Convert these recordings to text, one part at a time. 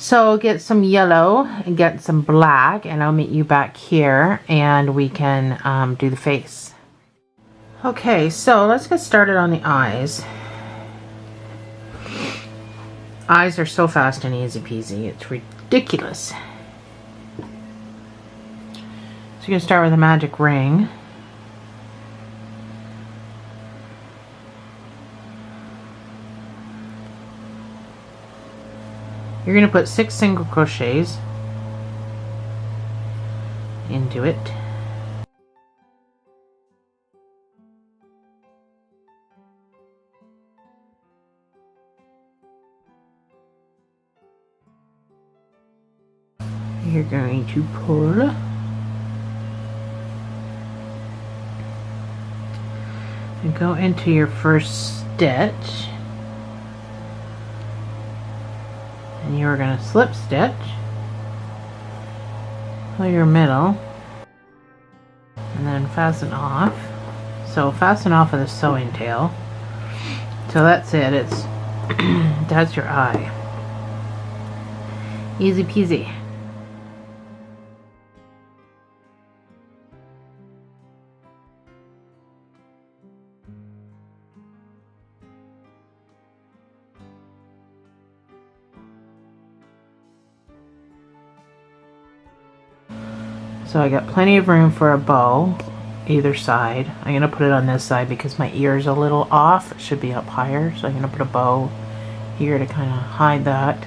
So get some yellow and get some black, and I'll meet you back here and we can do the face. Okay, so let's get started on the eyes. Eyes are so fast and easy peasy, it's ridiculous. So you're going to start with a magic ring. You're going to put 6 single crochets into it. You're going to pull and go into your first stitch, and you're going to slip stitch pull your middle and then fasten off. So fasten off of the sewing tail. So that's it. It's that's your eye. Easy peasy. So I got plenty of room for a bow either side. I'm going to put it on this side because my ear is a little off. It should be up higher. So I'm going to put a bow here to kind of hide that.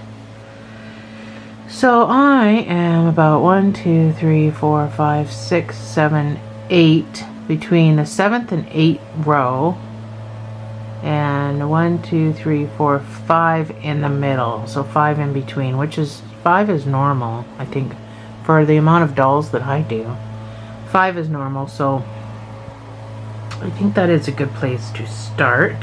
So I am about 1, 2, 3, 4, 5, 6, 7, 8 between the 7th and 8th row. And 1, 2, 3, 4, 5 in the middle. So 5 in between, which is 5 is normal, I think. For the amount of dolls that I do, 5 is normal, so I think that is a good place to start.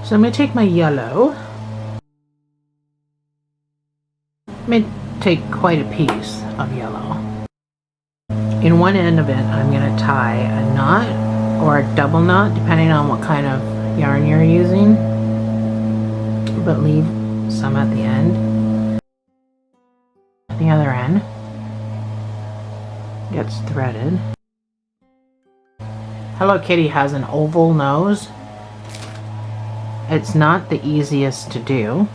So I'm going to take my yellow. I'm going to take quite a piece of yellow. In one end of it, I'm going to tie a knot or a double knot, depending on what kind of yarn you're using, but leave some at the end. The other end gets threaded. Hello Kitty has an oval nose. It's not the easiest to do,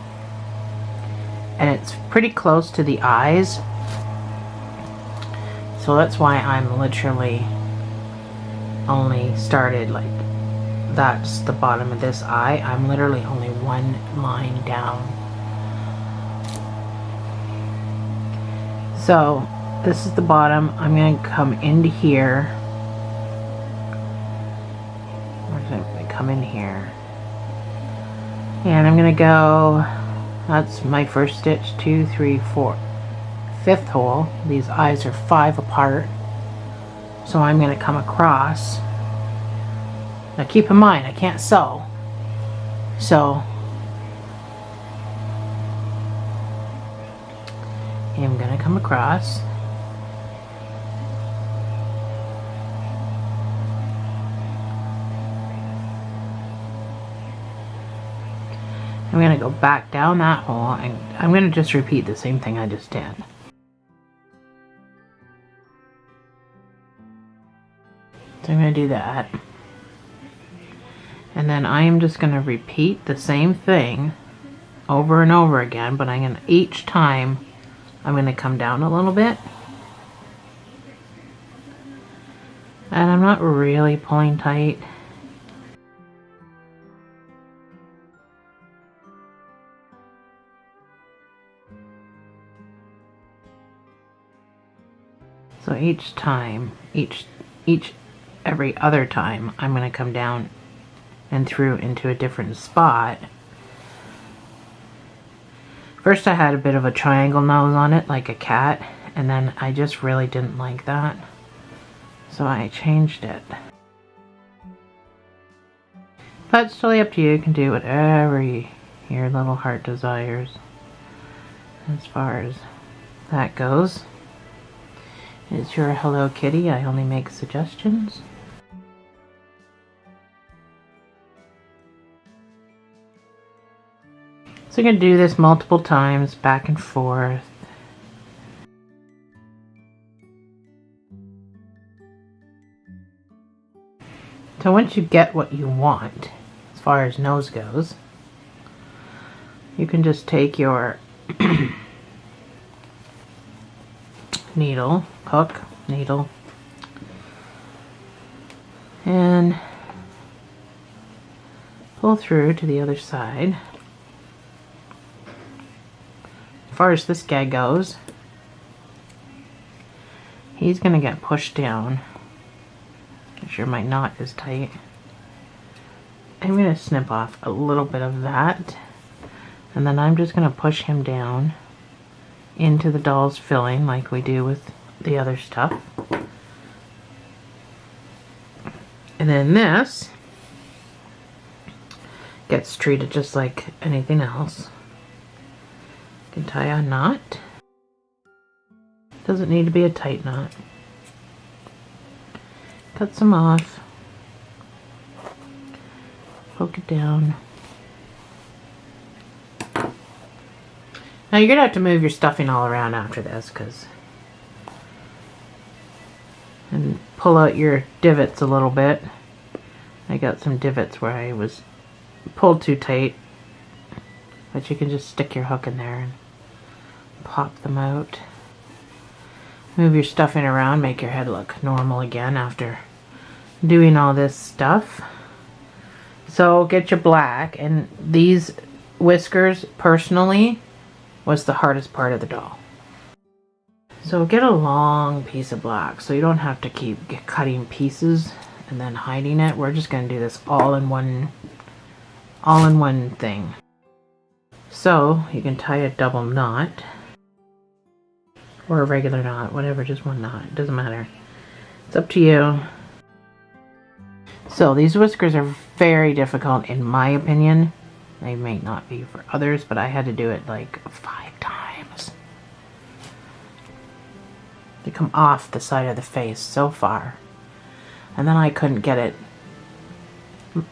and it's pretty close to the eyes, so that's why I'm literally only started like that's the bottom of this eye. I'm literally only one line down. So this is the bottom. I'm going to come into here. I'm going to come in here, and I'm going to go. That's my first stitch, 2, 3, 4, 5th hole. These eyes are 5 apart. So I'm going to come across. Now keep in mind, I can't sew. So I'm going to come across. I'm going to go back down that hole, and I'm going to just repeat the same thing I just did. So I'm going to do that. And then I am just going to repeat the same thing over and over again, but I'm going to, each time I'm going to come down a little bit. And I'm not really pulling tight. So each time, every other time, I'm going to come down and through into a different spot. First I had a bit of a triangle nose on it, like a cat, and then I just really didn't like that. So I changed it. But it's totally up to you. You can do whatever you your little heart desires as far as that goes. It's your Hello Kitty. I only make suggestions. So you're going to do this multiple times, back and forth. So once you get what you want, as far as nose goes, you can just take your hook, needle, and pull through to the other side. As far as this guy goes, he's going to get pushed down. Make sure my knot is tight. I'm going to snip off a little bit of that, and then I'm just going to push him down into the doll's filling like we do with the other stuff. And then this gets treated just like anything else. You can tie a knot. Doesn't need to be a tight knot. Cut some off. Poke it down. Now you're going to have to move your stuffing all around after this, and pull out your divots a little bit. I got some divots where I was pulled too tight, but you can just stick your hook in there and pop them out. Move your stuffing around, make your head look normal again after doing all this stuff. So get your black, and these whiskers personally was the hardest part of the doll. So get a long piece of black so you don't have to keep cutting pieces and then hiding it. We're just going to do this all in one thing. So you can tie a double knot or a regular knot, whatever, just one knot, it doesn't matter. It's up to you. So these whiskers are very difficult in my opinion. They may not be for others, but I had to do it like 5 times. They come off the side of the face so far. And then I couldn't get it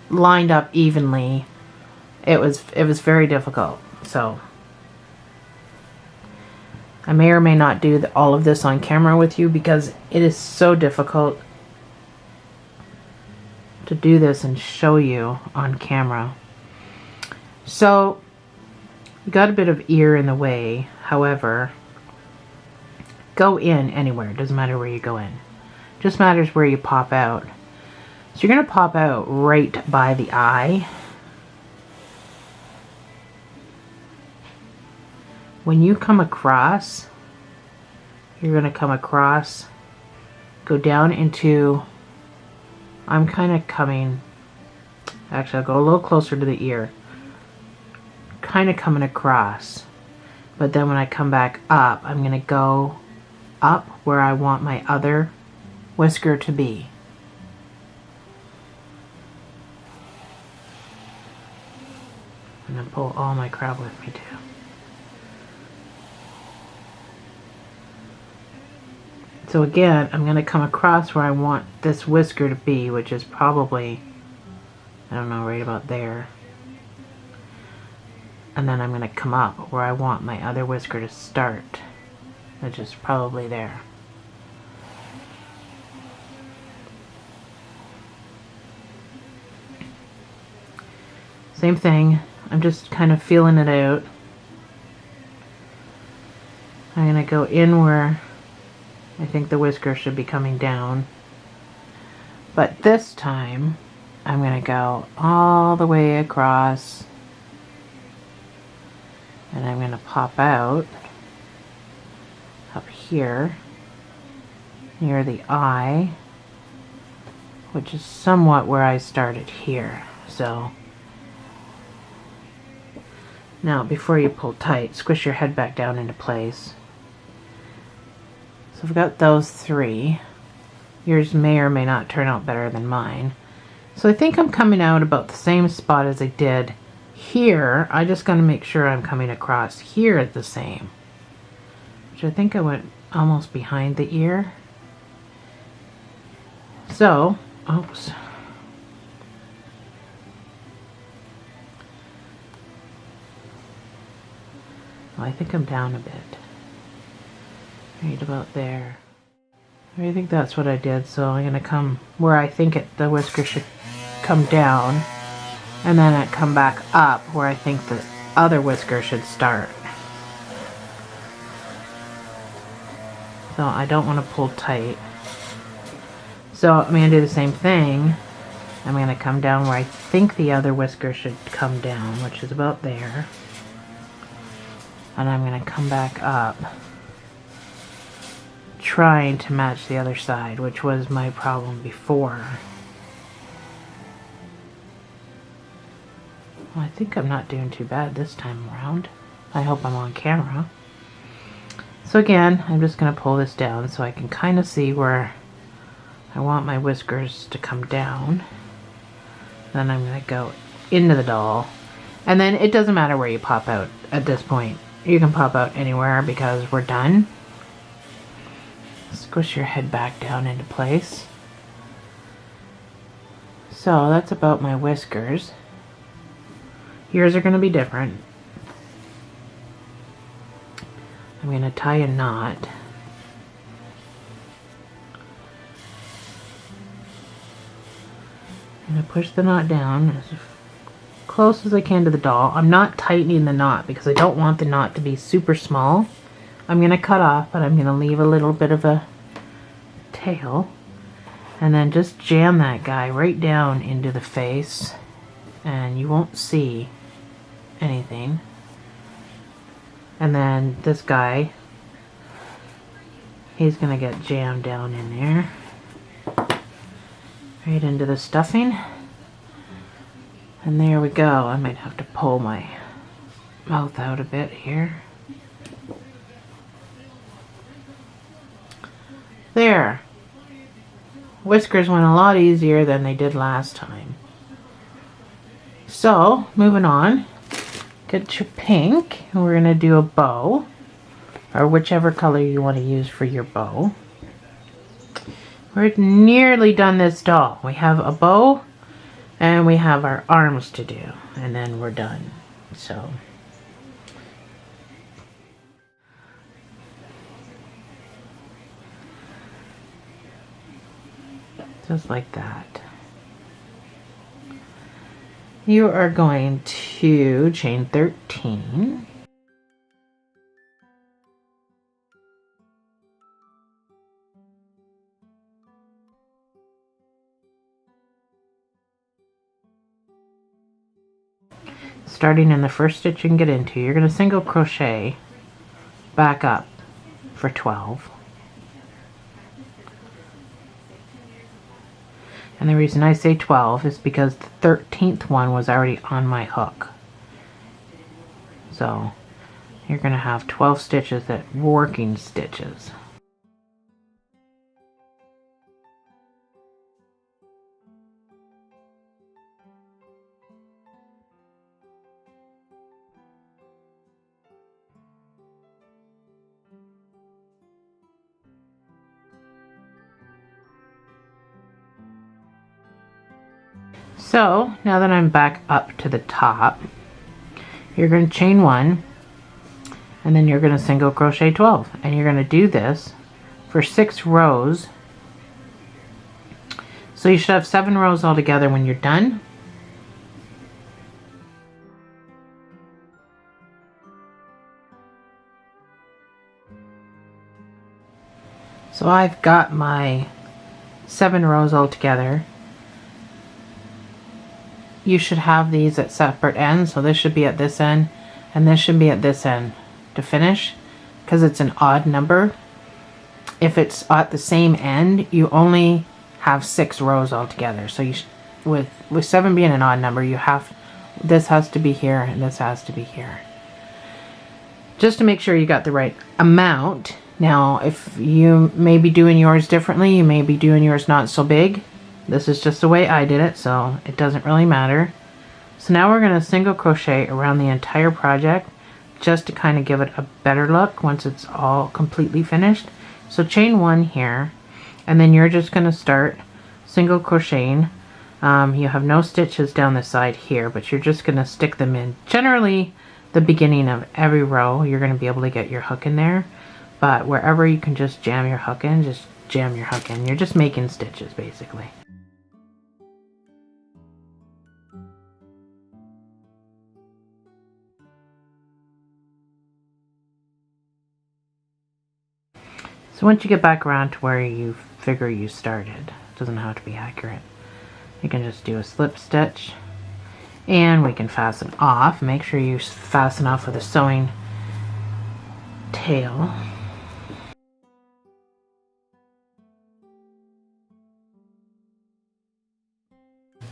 lined up evenly. It was very difficult. So I may or may not do all of this on camera with you because it is so difficult to do this and show you on camera. So you got a bit of ear in the way. However, go in anywhere. It doesn't matter where you go in. It just matters where you pop out. So you're going to pop out right by the eye. When you come across, you're going to come across, go down into, I'm kind of coming, actually I'll go a little closer to the ear, kind of coming across, but then when I come back up, I'm going to go up where I want my other whisker to be. And then pull all my crab with me too. So again, I'm going to come across where I want this whisker to be, which is probably, I don't know, right about there. And then I'm going to come up where I want my other whisker to start, which is probably there. Same thing, I'm just kind of feeling it out. I'm going to go in where I think the whisker should be coming down. But this time, I'm going to go all the way across. And I'm going to pop out up here near the eye, which is somewhat where I started here. So now before you pull tight, squish your head back down into place. So I've got those 3. Yours may or may not turn out better than mine. So I think I'm coming out about the same spot as I did here, I just gotta make sure I'm coming across here at the same. Which I think I went almost behind the ear. So, oops. Well, I think I'm down a bit. Right about there. I think that's what I did, so I'm gonna come where I think the whisker should come down, and then it come back up where I think the other whisker should start. So I don't want to pull tight. So I'm gonna do the same thing. I'm gonna come down where I think the other whisker should come down, which is about there. And I'm gonna come back up, trying to match the other side, which was my problem before. Well, I think I'm not doing too bad this time around. I hope I'm on camera. So again, I'm just going to pull this down so I can kind of see where I want my whiskers to come down. Then I'm going to go into the doll. And then it doesn't matter where you pop out at this point. You can pop out anywhere because we're done. Squish your head back down into place. So that's about my whiskers. Yours are going to be different. I'm going to tie a knot. I'm going to push the knot down as close as I can to the doll. I'm not tightening the knot because I don't want the knot to be super small. I'm going to cut off, but I'm going to leave a little bit of a tail. And then just jam that guy right down into the face, and you won't see anything. And then this guy, he's gonna get jammed down in there, right into the stuffing. And there we go. I might have to pull my mouth out a bit here. There. Whiskers went a lot easier than they did last time. So, moving on. Get your pink, and we're going to do a bow, or whichever color you want to use for your bow. We're nearly done this doll. We have a bow, and we have our arms to do, and then we're done. So, just like that. You are going to chain 13. Starting in the first stitch you can get into, you're going to single crochet back up for 12. And the reason I say 12 is because the 13th one was already on my hook. So you're going to have 12 stitches that working stitches. So now that I'm back up to the top, you're going to chain 1, and then you're going to single crochet 12, and you're going to do this for 6 rows. So you should have 7 rows altogether when you're done. So I've got my 7 rows altogether. You should have these at separate ends, so this should be at this end and this should be at this end to finish, because it's an odd number. If it's at the same end, you only have 6 rows altogether. So you with 7 being an odd number, you have, this has to be here and this has to be here, just to make sure you got the right amount. Now if you may be doing yours differently, you may be doing yours not so big. This is just the way I did it, so it doesn't really matter. So now we're going to single crochet around the entire project just to kind of give it a better look once it's all completely finished. So chain 1 here, and then you're just going to start single crocheting. You have no stitches down the side here, but you're just going to stick them in. Generally, the beginning of every row, you're going to be able to get your hook in there, but wherever you can just jam your hook in, just jam your hook in. You're just making stitches, basically. So once you get back around to where you figure you started, it doesn't have to be accurate. You can just do a slip stitch, and we can fasten off. Make sure you fasten off with a sewing tail.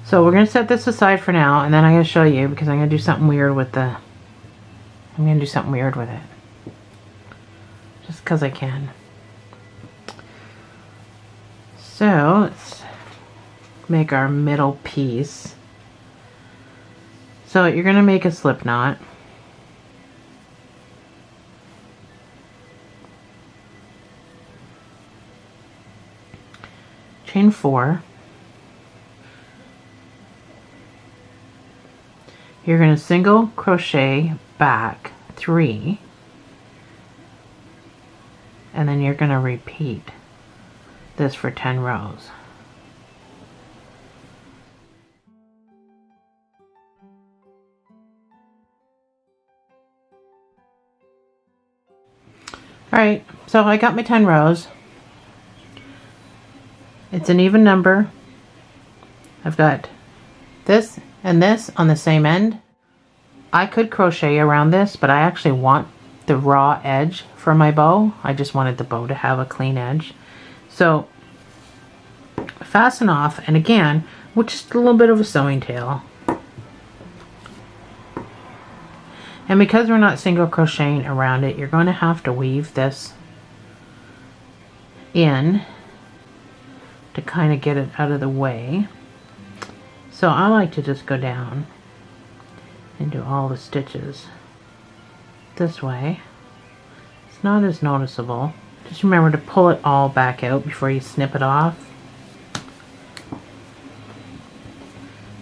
So we're going to set this aside for now, and then I'm going to show you, because I'm going to do something weird with it. Just because I can. So let's make our middle piece. So you're going to make a slip knot. Chain 4. You're going to single crochet back 3, and then you're going to repeat this for 10 rows. Alright, so I got my 10 rows. It's an even number. I've got this and this on the same end. I could crochet around this, but I actually want the raw edge for my bow. I just wanted the bow to have a clean edge. So fasten off, and again, with just a little bit of a sewing tail. And because we're not single crocheting around it, you're going to have to weave this in to kind of get it out of the way. So I like to just go down and do all the stitches this way. It's not as noticeable. Just remember to pull it all back out before you snip it off.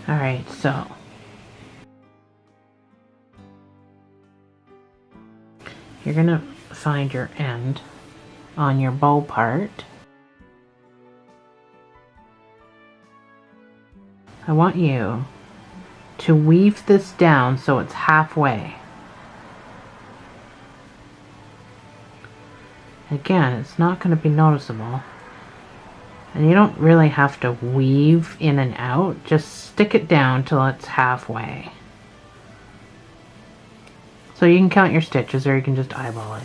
Alright, so you're going to find your end on your bow part. I want you to weave this down so it's halfway. Again, it's not going to be noticeable. And you don't really have to weave in and out. Just stick it down till it's halfway. So you can count your stitches, or you can just eyeball it.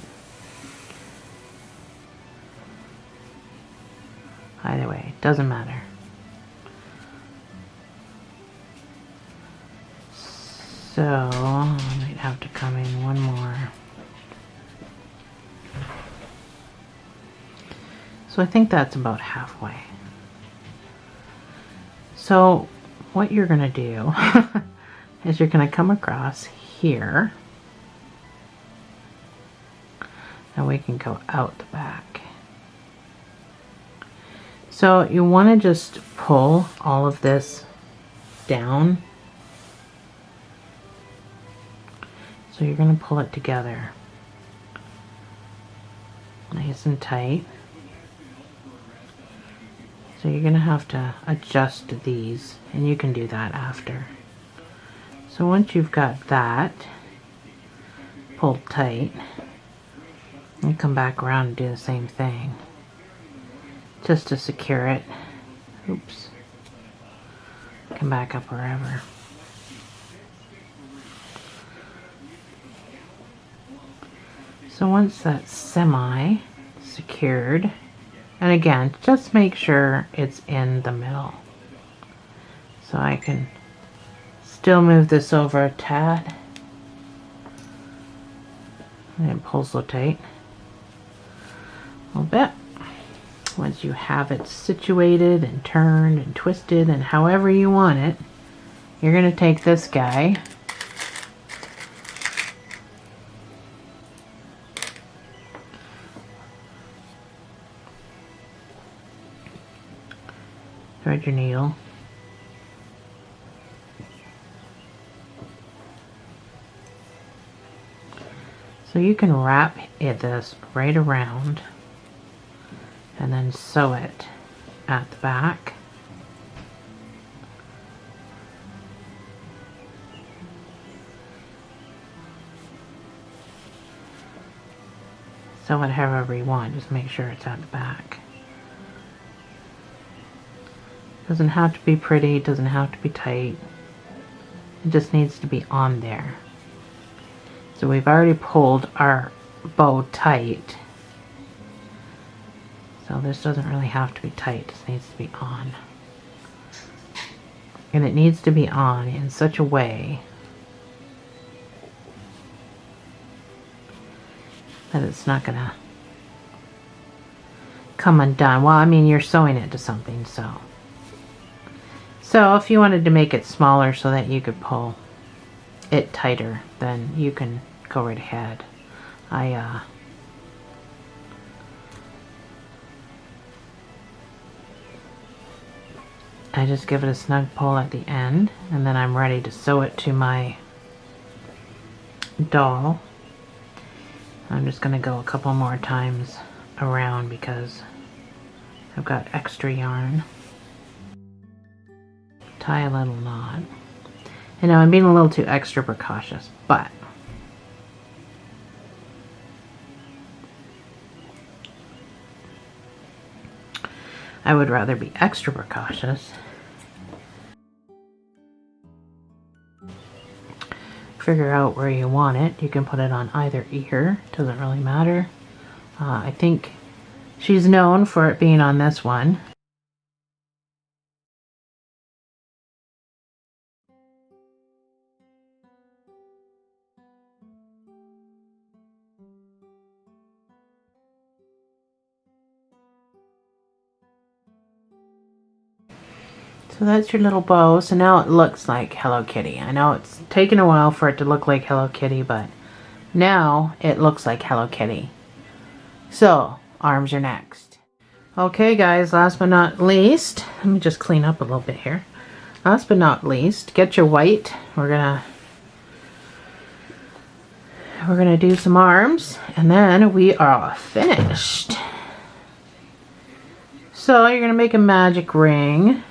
Either way, it doesn't matter. So I might have to come in one more. So I think that's about halfway. So what you're going to do is you're going to come across here, and we can go out the back. So you want to just pull all of this down. So you're going to pull it together nice and tight. So you're going to have to adjust these, and you can do that after. So once you've got that pulled tight, you come back around and do the same thing just to secure it. Oops. Come back up wherever. So once that's semi secured, and again, just make sure it's in the middle. So I can still move this over a tad. And it pulls so tight. A little bit. Once you have it situated and turned and twisted and however you want it, you're going to take this guy, thread your needle, so you can wrap this right around and then sew it at the back. Sew it however you want, just make sure it's at the back. Doesn't have to be pretty, doesn't have to be tight. It just needs to be on there. So we've already pulled our bow tight. So this doesn't really have to be tight, this needs to be on. And it needs to be on in such a way that it's not gonna come undone. Well, I mean, you're sewing it to something, so. So if you wanted to make it smaller so that you could pull it tighter, then you can go right ahead. I just give it a snug pull at the end, and then I'm ready to sew it to my doll. I'm just going to go a couple more times around because I've got extra yarn. Tie a little knot. And now I'm being a little too extra precautious, but I would rather be extra precautious. Figure out where you want it. You can put it on either ear, doesn't really matter. I think she's known for it being on this one. So that's your little bow. So now it looks like Hello Kitty. I know it's taken a while for it to look like Hello Kitty, but now it looks like Hello Kitty. So, arms are next. Okay guys, last but not least, let me just clean up a little bit here. Last but not least, get your white. We're gonna do some arms, and then we are finished. So you're gonna make a magic ring.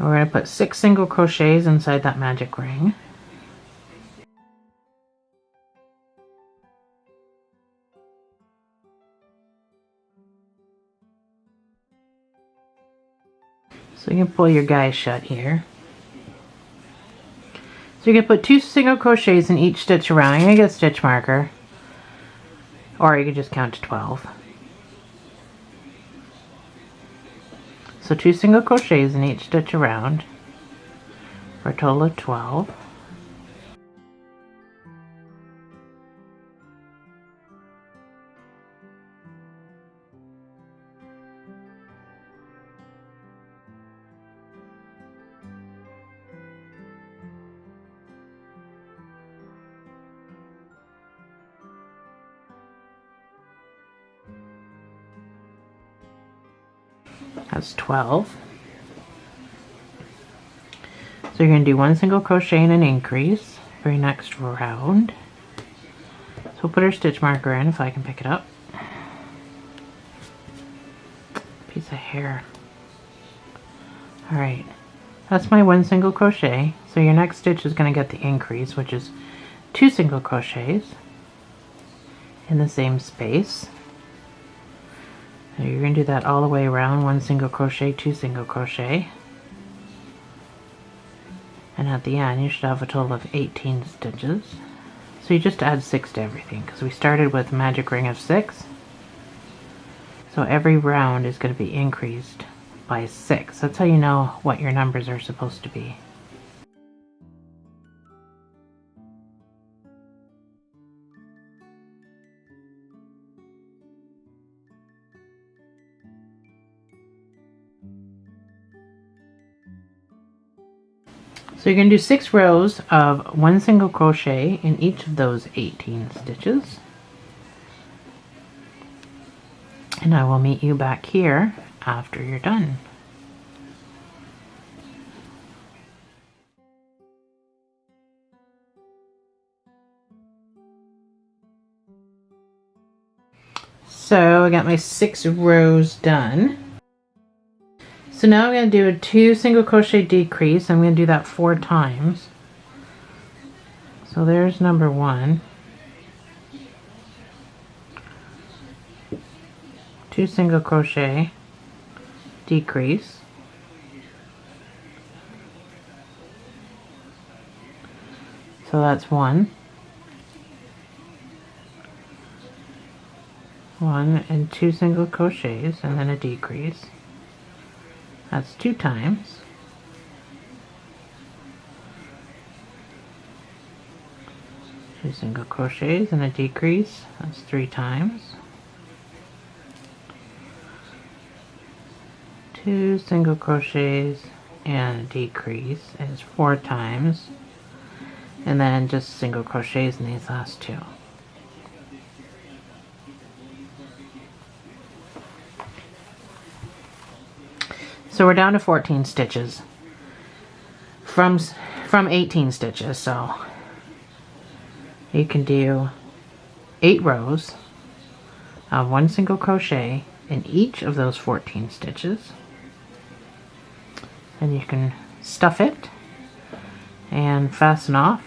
We're going to put 6 single crochets inside that magic ring. So you can pull your guys shut here. So you can put 2 single crochets in each stitch around. You're going to get a stitch marker. Or you can just count to 12. So 2 single crochets in each stitch around for a total of 12. That's 12. So you're going to do 1 single crochet and an increase for your next round. So we'll put our stitch marker in if I can pick it up. Piece of hair. Alright, that's my 1 single crochet. So your next stitch is going to get the increase, which is 2 single crochets in the same space. So you're going to do that all the way around, 1 single crochet, 2 single crochet. And at the end you should have a total of 18 stitches. So you just add 6 to everything because we started with a magic ring of 6. So every round is going to be increased by 6. That's how you know what your numbers are supposed to be. So you're going to do 6 rows of 1 single crochet in each of those 18 stitches. And I will meet you back here after you're done. So I got my 6 rows done. So now I'm going to do a 2 single crochet decrease. I'm going to do that 4 times. So there's number 1. 2 single crochet decrease. So that's 1. 1 and 2 single crochets and then a decrease. That's 2 times. 2 single crochets and a decrease. That's 3 times. 2 single crochets and a decrease is 4 times. And then just single crochets in these last 2. So we're down to 14 stitches from 18 stitches. So you can do 8 rows of 1 single crochet in each of those 14 stitches. And you can stuff it and fasten off.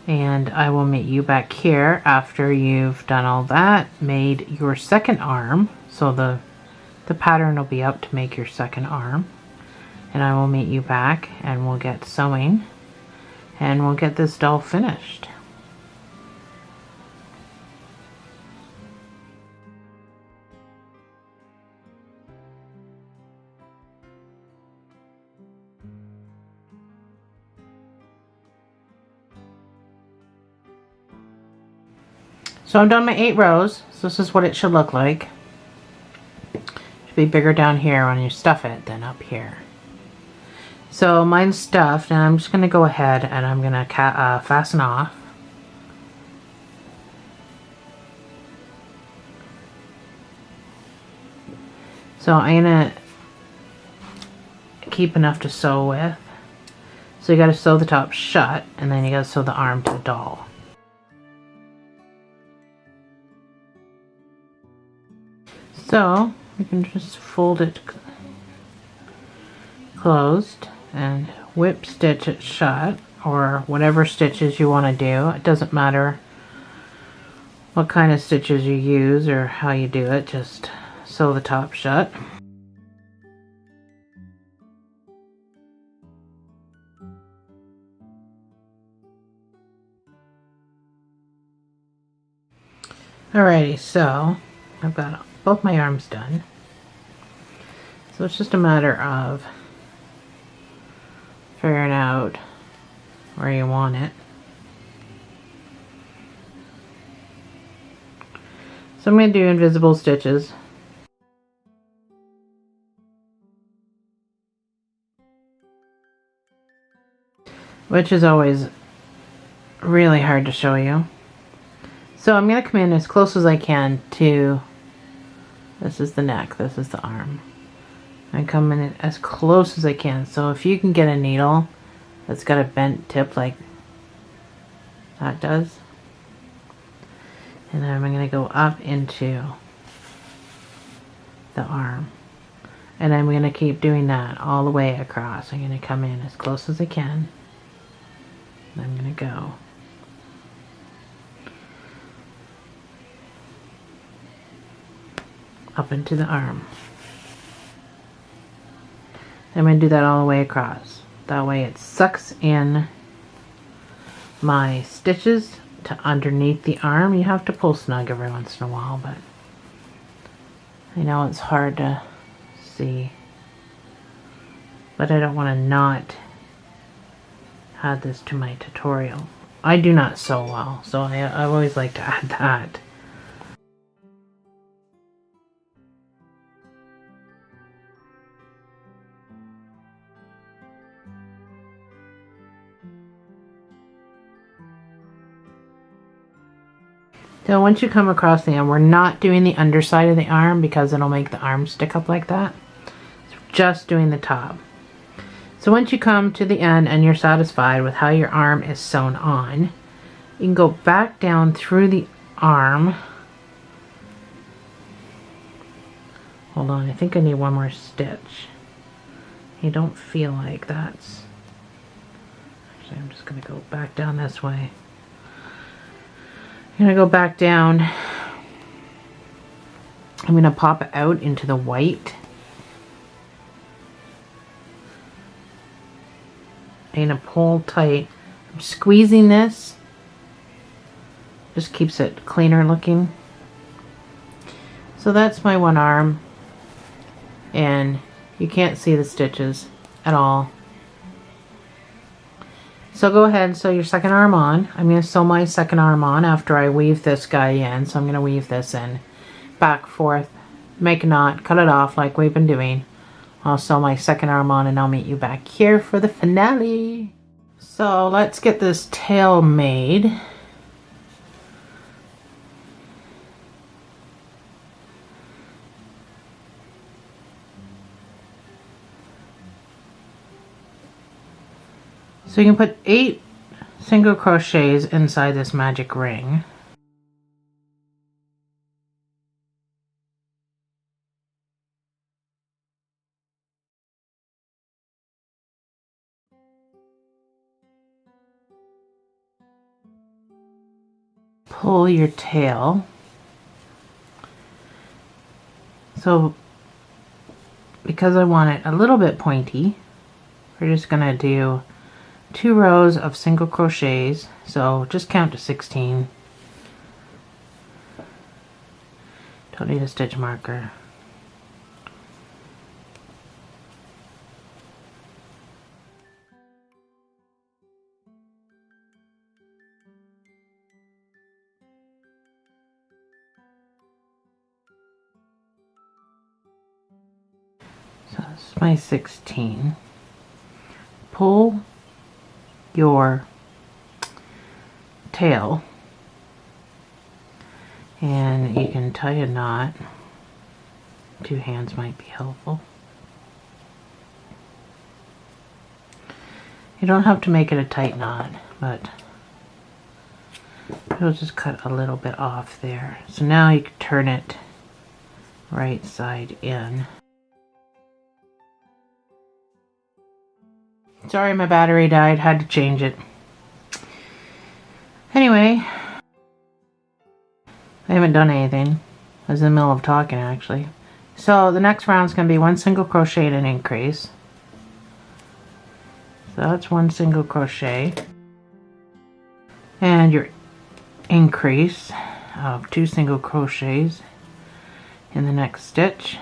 And I will meet you back here after you've done all that, made your second arm. So the pattern will be up to make your second arm. And I will meet you back and we'll get sewing and we'll get this doll finished. So I've done my 8 rows. So this is what it should look like. Be bigger down here when you stuff it than up here. So mine's stuffed and I'm just going to go ahead and I'm going to fasten off. So I'm going to keep enough to sew with. So you got to sew the top shut and then you got to sew the arm to the doll. So you can just fold it closed and whip stitch it shut, or whatever stitches you want to do. It doesn't matter what kind of stitches you use or how you do it, just sew the top shut. Alrighty, so I've got both my arms done. So it's just a matter of figuring out where you want it. So I'm going to do invisible stitches. Which is always really hard to show you. So I'm going to come in as close as I can to, this is the neck, this is the arm. I come in as close as I can. So if you can get a needle that's got a bent tip like that does, and then I'm going to go up into the arm, and I'm going to keep doing that all the way across. I'm going to come in as close as I can, and I'm going to go up into the arm. I'm going to do that all the way across. That way it sucks in my stitches to underneath the arm. You have to pull snug every once in a while, but I know it's hard to see. But I don't want to not add this to my tutorial. I do not sew well, so I always like to add that. So once you come across the arm, we're not doing the underside of the arm because it'll make the arm stick up like that. So just doing the top. So once you come to the end and you're satisfied with how your arm is sewn on, you can go back down through the arm. Hold on, I think I need one more stitch. I don't feel like that's... Actually, I'm just going to go back down this way. I'm going to go back down. I'm going to pop it out into the white. I'm going to pull tight. I'm squeezing this. Just keeps it cleaner looking. So that's my one arm. And you can't see the stitches at all. So go ahead and sew your second arm on. I'm going to sew my second arm on after I weave this guy in. So I'm going to weave this in, back, forth, make a knot, cut it off like we've been doing. I'll sew my second arm on and I'll meet you back here for the finale. So let's get this tail made. So you can put 8 single crochets inside this magic ring. Pull your tail. So because I want it a little bit pointy, we're just going to do 2 rows of single crochets. So just count to 16. Don't need a stitch marker. So this is my 16. Pull your tail and you can tie a knot. 2 hands might be helpful. You don't have to make it a tight knot, but we'll just cut a little bit off there. So now you can turn it right side in. Sorry, my battery died, had to change it. Anyway, I haven't done anything. I was in the middle of talking actually. So the next round is going to be 1 single crochet and an increase. So that's 1 single crochet. And your increase of 2 single crochets in the next stitch.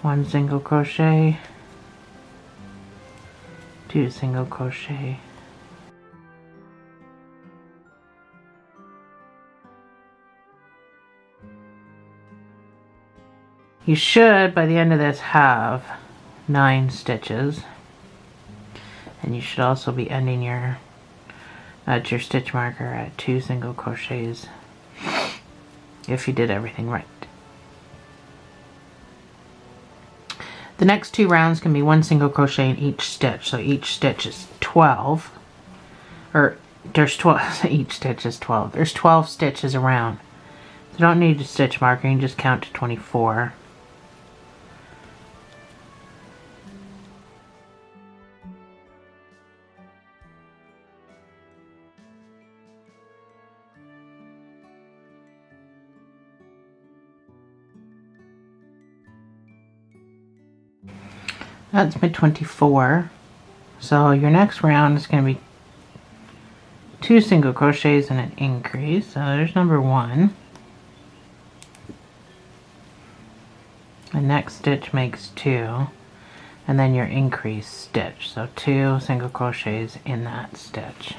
1 single crochet, 2 single crochet. You should, by the end of this, have 9 stitches. And you should also be ending your stitch marker at 2 single crochets if you did everything right. The next 2 rounds can be 1 single crochet in each stitch. So each stitch is 12. Or there's 12, each stitch is 12. There's 12 stitches around. So you don't need a stitch marker, you can just count to 24. That's my 24. So your next round is going to be 2 single crochets and an increase. So there's number 1. The next stitch makes 2. And then your increase stitch. So 2 single crochets in that stitch.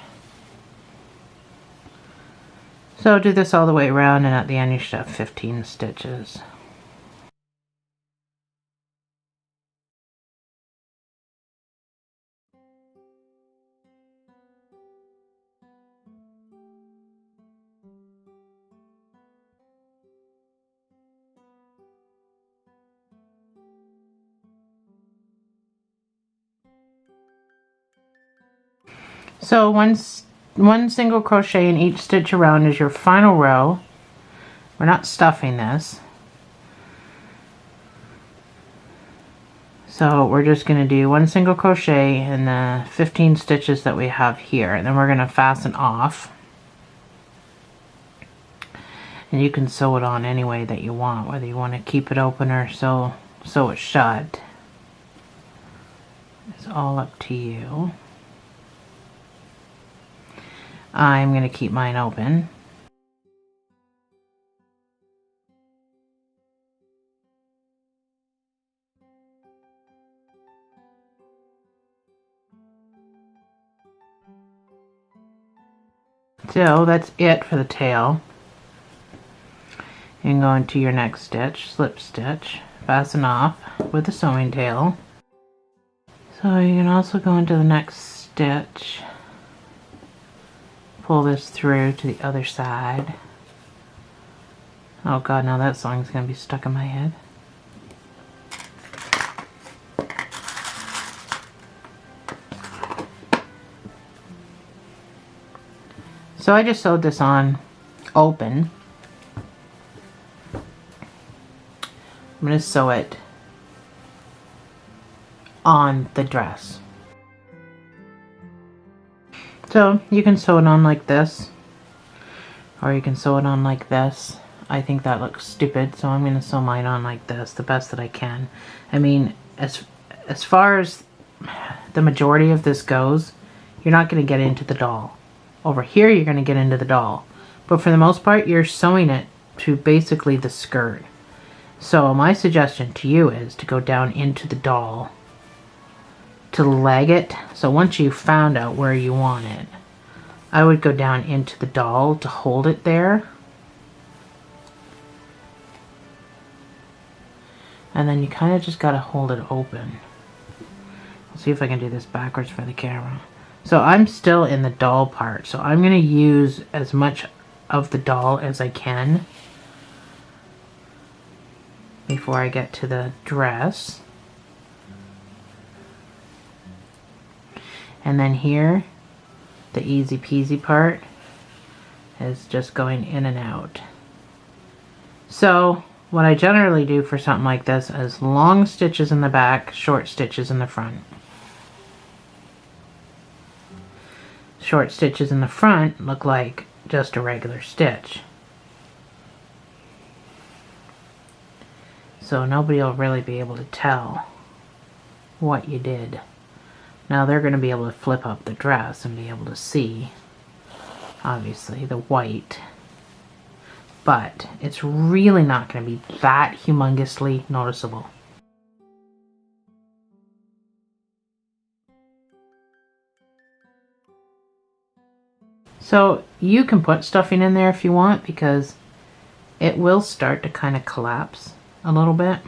So do this all the way around and at the end you should have 15 stitches. So one single crochet in each stitch around is your final row. We're not stuffing this. So we're just going to do one single crochet in the 15 stitches that we have here, and then we're going to fasten off. And you can sew it on any way that you want, whether you want to keep it open or sew it shut. It's all up to you. I'm going to keep mine open. So that's it for the tail. And go into your next stitch, slip stitch, fasten off with the sewing tail. So you can also go into the next stitch, pull this through to the other side. Oh god, now that song's gonna be stuck in my head. So I just sewed this on open. I'm going to sew it on the dress. So you can sew it on like this, or you can sew it on like this. I think that looks stupid, so I'm going to sew mine on like this, the best that I can. I mean, as far as the majority of this goes, you're not going to get into the doll. Over here you're going to get into the doll, but for the most part you're sewing it to basically the skirt. So my suggestion to you is to go down into the doll to leg it. So once you found out where you want it, I would go down into the doll to hold it there. And then you kind of just got to hold it open. I'll see if I can do this backwards for the camera. So I'm still in the doll part, so I'm going to use as much of the doll as I can before I get to the dress. And then here, the easy peasy part is just going in and out. So what I generally do for something like this is long stitches in the back, short stitches in the front. Short stitches in the front look like just a regular stitch. So nobody will really be able to tell what you did. Now they're going to be able to flip up the dress and be able to see, obviously, the white. But it's really not going to be that humongously noticeable. So you can put stuffing in there if you want, because it will start to kind of collapse a little bit.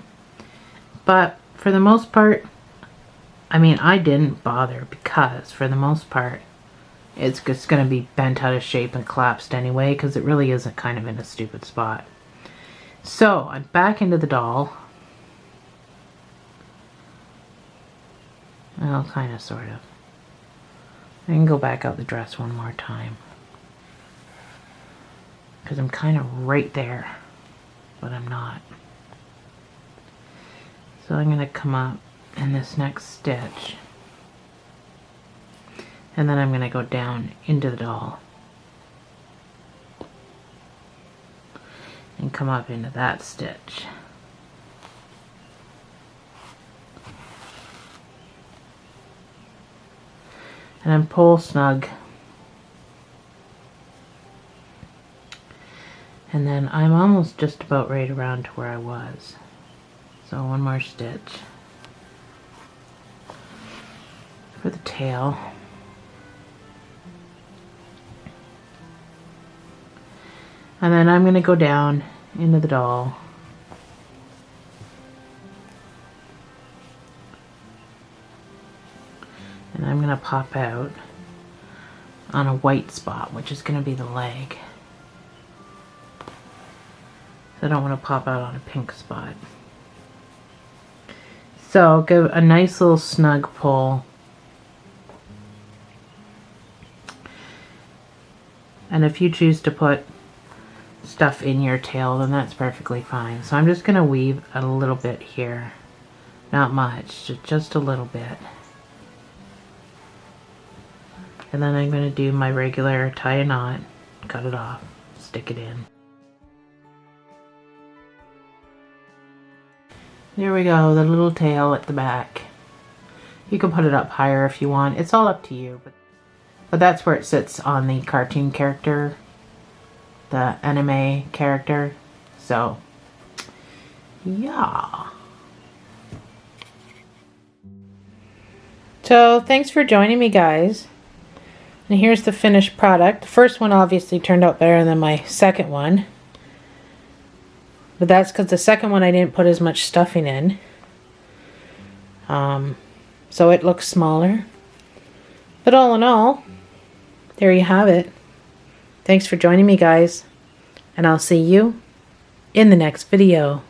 But for the most part, I mean, I didn't bother, because for the most part it's just going to be bent out of shape and collapsed anyway, because it really isn't kind of in a stupid spot. So I'm back into the doll. Well, kind of, sort of. I can go back out the dress one more time, because I'm kind of right there, but I'm not. So I'm going to come up in this next stitch, and then I'm going to go down into the doll and come up into that stitch. And then pull snug. And then I'm almost just about right around to where I was. So one more stitch for the tail. And then I'm going to go down into the doll. And I'm going to pop out on a white spot, which is going to be the leg. So I don't want to pop out on a pink spot. So give a nice little snug pull And if you choose to put stuff in your tail, then that's perfectly fine. So I'm just going to weave a little bit here. Not much, just a little bit. And then I'm going to do my regular tie a knot, cut it off, stick it in. There we go, the little tail at the back. You can put it up higher if you want. It's all up to you. But that's where it sits on the cartoon character, the anime character. So, yeah. So, thanks for joining me, guys. And here's the finished product. The first one obviously turned out better than my second one. But that's because the second one I didn't put as much stuffing in. So it looks smaller. But all in all, there you have it. Thanks for joining me, guys. And I'll see you in the next video.